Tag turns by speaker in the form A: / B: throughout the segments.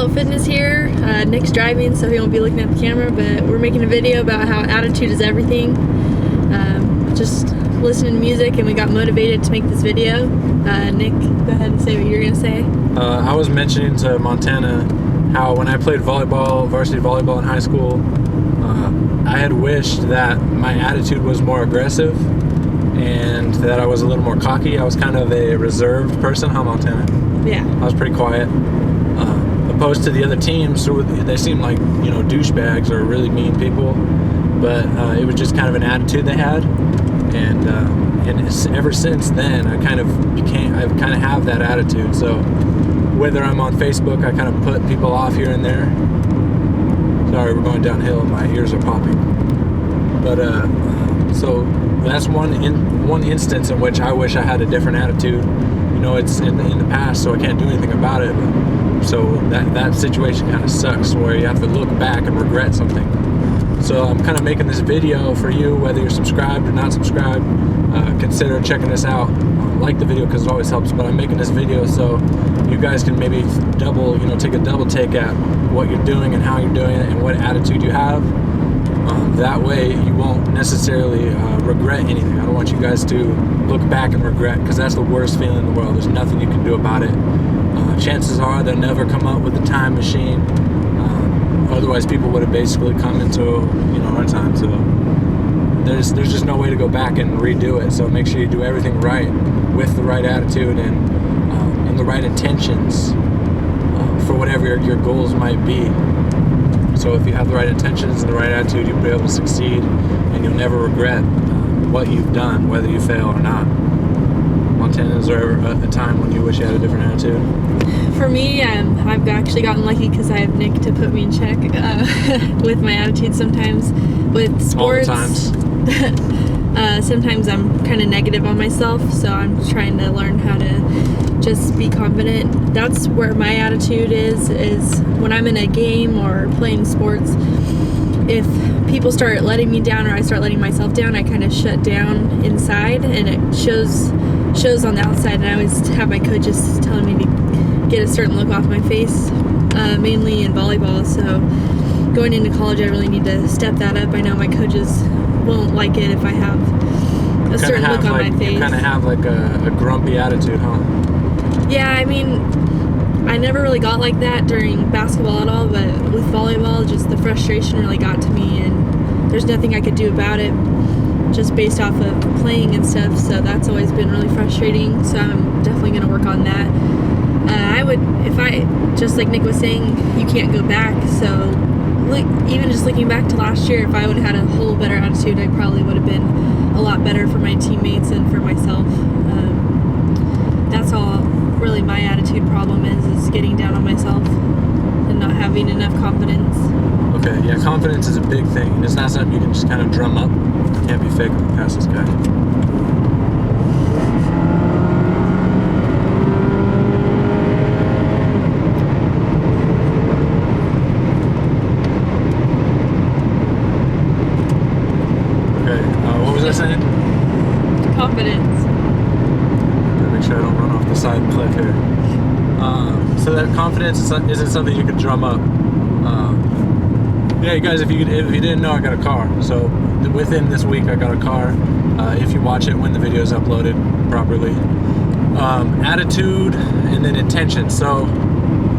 A: Motivational Fitness here. Nick's driving, so he won't be looking at the camera, but we're making a video about how attitude is everything. Just listening to music, and we got motivated to make this video. Nick, go ahead and say what you're going to say.
B: I was mentioning to Montana how when I played volleyball, varsity volleyball in high school, I had wished that my attitude was more aggressive and that I was a little more cocky. I was kind of a reserved person, huh, Montana?
A: Yeah.
B: I was pretty quiet. Opposed to the other teams, so they seemed like, douchebags or really mean people. But it was just kind of an attitude they had. And ever since then, I kind of have that attitude. So whether I'm on Facebook, I kind of put people off here and there. Sorry, we're going downhill and my ears are popping. But so that's one instance in which I wish I had a different attitude. It's in the past, so I can't do anything about it. So that situation kind of sucks, where you have to look back and regret something. So I'm kind of making this video for you, whether you're subscribed or not subscribed. Consider checking this out. Like the video because it always helps, but I'm making this video so you guys can maybe take a double take at what you're doing and how you're doing it and what attitude you have. That way you won't necessarily regret anything. I don't want you guys to look back and regret, because that's the worst feeling in the world. There's nothing you can do about it. Chances are they'll never come up with a time machine. Otherwise people would have basically come into our time. So there's just no way to go back and redo it. So make sure you do everything right, with the right attitude and the right intentions for whatever your goals might be. So if you have the right intentions and the right attitude, you'll be able to succeed, and you'll never regret what you've done, whether you fail or not. Montana, is there ever a time when you wish you had a different attitude?
A: For me, I've actually gotten lucky because I have Nick to put me in check with my attitude sometimes. With sports,
B: all the times.
A: Sometimes I'm kind of negative on myself, so I'm trying to learn how to just be confident. That's where my attitude is when I'm in a game or playing sports. If people start letting me down or I start letting myself down, I kind of shut down inside, and it shows on the outside. And I always have my coaches telling me to get a certain look off my face, mainly in volleyball. So going into college, I really need to step that up. I know my coaches won't like it if I have a certain look on my face.
B: You kind of have like a grumpy attitude, huh?
A: Yeah, I mean, I never really got like that during basketball at all, but with volleyball, just the frustration really got to me, and there's nothing I could do about it, just based off of playing and stuff. So that's always been really frustrating. So I'm definitely going to work on that. Just like Nick was saying, you can't go back. So even just looking back to last year, if I would have had a whole better attitude, I probably would have been a lot better for my teammates and for myself. That's all really my attitude problem is getting down on myself and not having enough confidence.
B: Okay, yeah, confidence is a big thing. It's not something you can just kind of drum up. You can't be fake past this guy. What was I saying?
A: Confidence.
B: Make sure I don't run off the side cliff here. So that confidence isn't something you can drum up. Yeah, you guys, if you didn't know, I got a car. So within this week, I got a car. If you watch it when the video is uploaded properly. Attitude and then intentions. So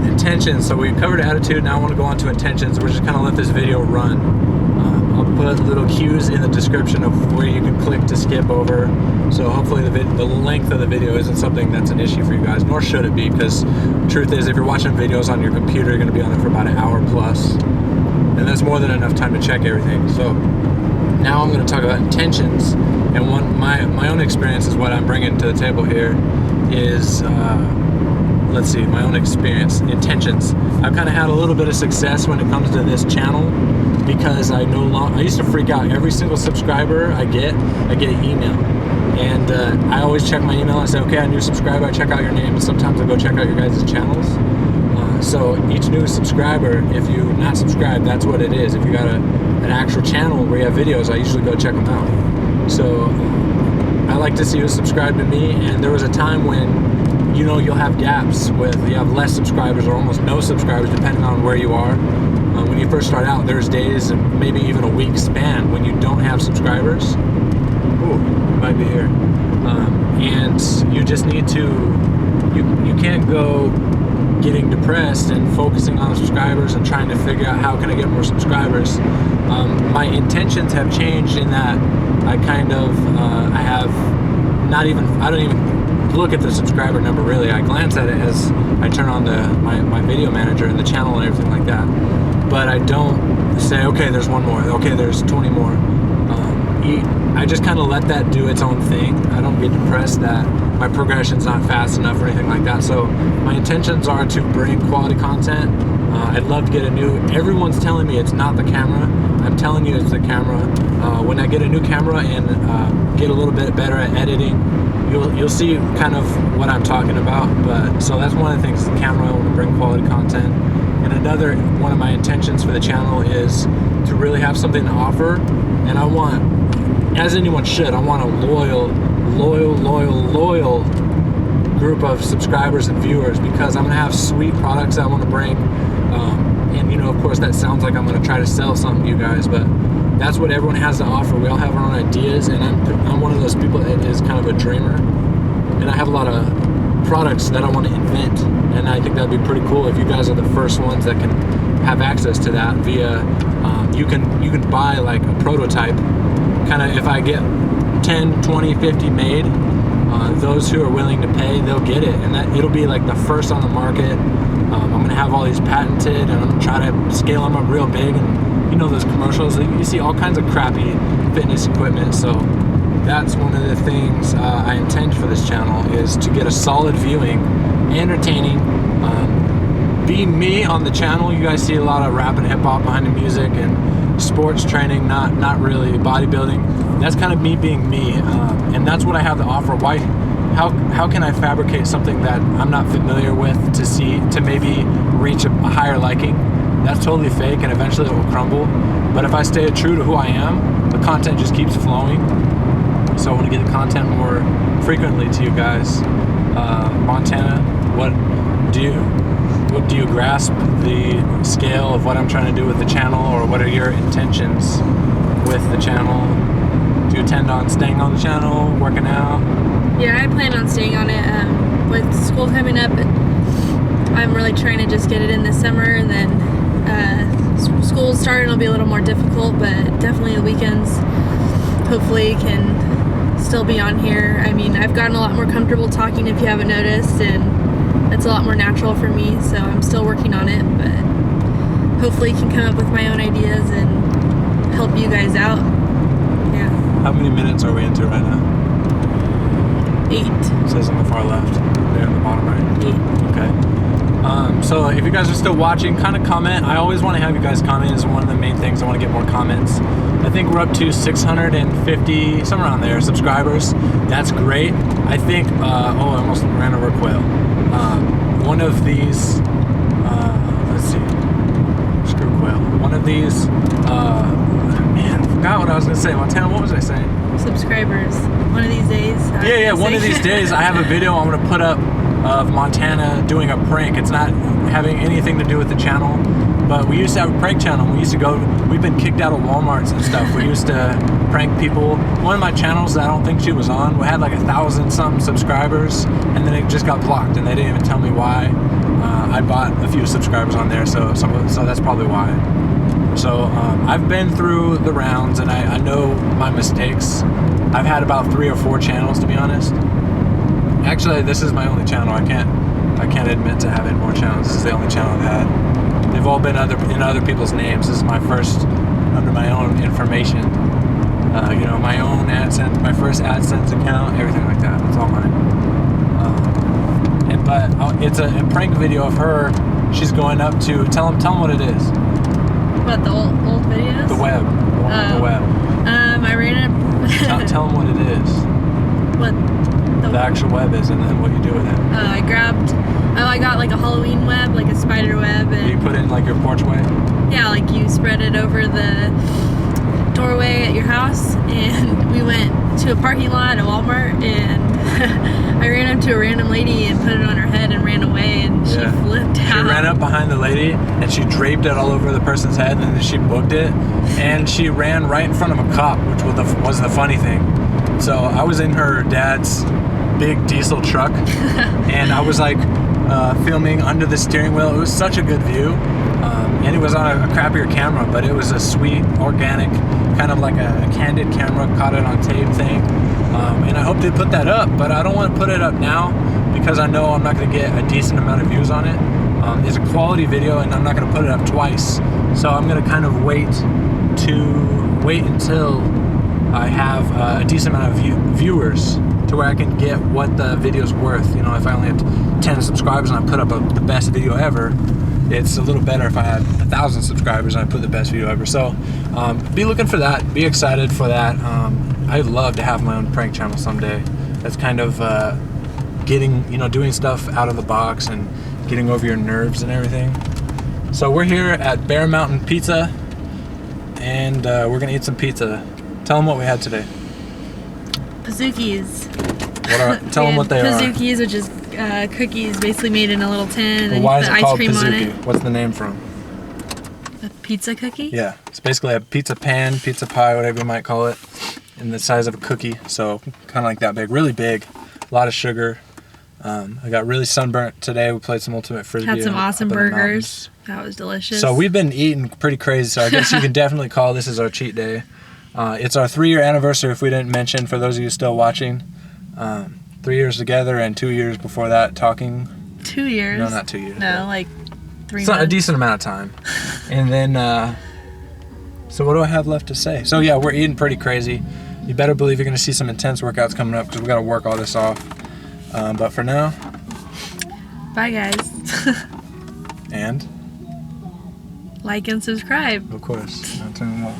B: intentions. So we covered attitude. Now I want to go on to intentions. We're just kind of let this video run. I'll put little cues in the description of where you can click to skip over. So hopefully the length of the video isn't something that's an issue for you guys, nor should it be, because the truth is, if you're watching videos on your computer, you're going to be on it for about an hour plus, and that's more than enough time to check everything. So now I'm going to talk about intentions, and my own experience is what I'm bringing to the table here is my own experience. Intentions. I've kind of had a little bit of success when it comes to this channel, because I used to freak out. Every single subscriber I get an email, and I always check my email. I say, okay, a new subscriber, I check out your name, and sometimes I go check out your guys' channels. So each new subscriber, if you're not subscribed, that's what it is. If you got an actual channel where you have videos, I usually go check them out. So I like to see who's subscribed to me, and there was a time when you know, you'll have gaps with, you have less subscribers or almost no subscribers depending on where you are. When you first start out, there's days and maybe even a week span when you don't have subscribers. Ooh, you might be here. And you just need to, you can't go getting depressed and focusing on the subscribers and trying to figure out how can I get more subscribers. My intentions have changed in that I kind of, I don't even look at the subscriber number really. I glance at it as I turn on my video manager and the channel and everything like that. But I don't say, okay, there's one more, okay, there's 20 more. I just kind of let that do its own thing. I don't get depressed that my progression's not fast enough or anything like that. So my intentions are to bring quality content. I'd love to get everyone's telling me it's not the camera. I'm telling you it's the camera. When I get a new camera and get a little bit better at editing, you'll see kind of what I'm talking about. But so that's one of the things, the camera, I want to bring quality content. And another one of my intentions for the channel is to really have something to offer. And I want, as anyone should, I want a loyal group of subscribers and viewers, because I'm gonna have sweet products I want to bring. And you know, of course, that sounds like I'm gonna try to sell something to you guys, but that's what everyone has to offer. We all have our own ideas, and I'm one of those people that is kind of a dreamer, and I have a lot of products that I want to invent, and I think that'd be pretty cool if you guys are the first ones that can have access to that via you can buy like a prototype, kind of. If I get 10, 20, 50 made, those who are willing to pay, they'll get it, and that it'll be like the first on the market. I'm gonna have all these patented, and I'm gonna try to scale them up real big. And you know those commercials, you see all kinds of crappy fitness equipment. So that's one of the things I intend for this channel, is to get a solid viewing, entertaining, be me on the channel. You guys see a lot of rap and hip hop behind the music, and sports training, not really bodybuilding. That's kind of me being me, and that's what I have to offer. How can I fabricate something that I'm not familiar with to maybe reach a higher liking? That's totally fake, and eventually it will crumble. But if I stay true to who I am, the content just keeps flowing. So I want to get the content more frequently to you guys. Montana, what do you grasp the scale of what I'm trying to do with the channel, or what are your intentions with the channel? Do you intend on staying on the channel, working out?
A: Yeah, I plan on staying on it. With school coming up, I'm really trying to just get it in this summer, and then school's starting, it'll be a little more difficult, but definitely the weekends hopefully can still be on here. I mean, I've gotten a lot more comfortable talking, if you haven't noticed, and it's a lot more natural for me, so I'm still working on it, but hopefully can come up with my own ideas and help you guys out. Yeah.
B: How many minutes are we into right now?
A: 8.
B: It says on the far left, there in the bottom right.
A: 8.
B: Okay. So if you guys are still watching, kind of comment. I always want to have you guys comment. Is one of the main things. I want to get more comments. I think we're up to 650, somewhere around there, subscribers. That's great. I think, I almost ran over a quail. One of these, let's see, screw quail. One of these, man, I forgot what I was going to say. Montana, what was I saying?
A: Subscribers. One of these days.
B: Yeah, one of these days I have a video I'm going to put up of Montana doing a prank. It's not having anything to do with the channel, but we used to have a prank channel. We've been kicked out of Walmarts and stuff. We used to prank people. One of my channels that I don't think she was on, we had like 1,000-something subscribers, and then it just got blocked, and they didn't even tell me why. I bought a few subscribers on there, so that's probably why. So I've been through the rounds, and I know my mistakes. I've had about 3 or 4 channels, to be honest. Actually, this is my only channel. I can't admit to having more channels. This is the only channel I've had. They've all been in other people's names. This is my first under my own information. My own AdSense, my first AdSense account, everything like that. It's all mine. But it's a prank video of her. She's going up to tell them what it is.
A: What, the old videos?
B: The web. The web.
A: I ran it.
B: Tell them what it is.
A: What?
B: The actual web is, and then what you do with it.
A: I got like a Halloween web, like a spider web. And
B: you put it in like your porchway?
A: Yeah, like you spread it over the doorway at your house, and we went to a parking lot at Walmart, and I ran up to a random lady and put it on her head and ran away, and she flipped out.
B: She ran up behind the lady and she draped it all over the person's head, and then she booked it, and she ran right in front of a cop, which was the funny thing. So I was in her dad's big diesel truck, and I was like filming under the steering wheel. It was such a good view, and it was on a crappier camera, but it was a sweet, organic, kind of like a candid camera, caught it on tape thing. And I hope they put that up, but I don't want to put it up now because I know I'm not going to get a decent amount of views on it. It's a quality video, and I'm not going to put it up twice. So I'm going to kind of wait until I have a decent amount of viewers to where I can get what the video's worth. You know, if I only have 10 subscribers and I put up the best video ever, it's a little better if I had 1,000 subscribers and I put the best video ever. So be looking for that. Be excited for that. I'd love to have my own prank channel someday. That's kind of doing stuff out of the box and getting over your nerves and everything. So we're here at Bear Mountain Pizza, and we're gonna eat some pizza. Tell them what we had today.
A: Pizookies.
B: Tell them what they are.
A: Pizookies, which is cookies basically made in a little tin,
B: Well,
A: and
B: why
A: you
B: is
A: put
B: it
A: ice
B: called
A: cream on
B: Pizookie?
A: it.
B: What's the name from?
A: A pizza cookie?
B: Yeah, it's basically a pizza pan, pizza pie, whatever you might call it, in the size of a cookie. So kind of like that big, really big, a lot of sugar. I got really sunburnt today. We played some ultimate frisbee.
A: Had some awesome
B: up in the
A: burgers.
B: mountains.
A: That was delicious.
B: So we've been eating pretty crazy. So I guess you can definitely call this is our cheat day. It's our 3-year anniversary, if we didn't mention, for those of you still watching. 3 years together and 2 years before that talking.
A: 2 years?
B: No, not 2 years.
A: No, like 3
B: It's
A: months.
B: not a decent amount of time. And then, so what do I have left to say? So yeah, we're eating pretty crazy. You better believe you're going to see some intense workouts coming up because we got to work all this off. But for now.
A: Bye, guys.
B: And?
A: Like and subscribe.
B: Of course. I'll tell you what.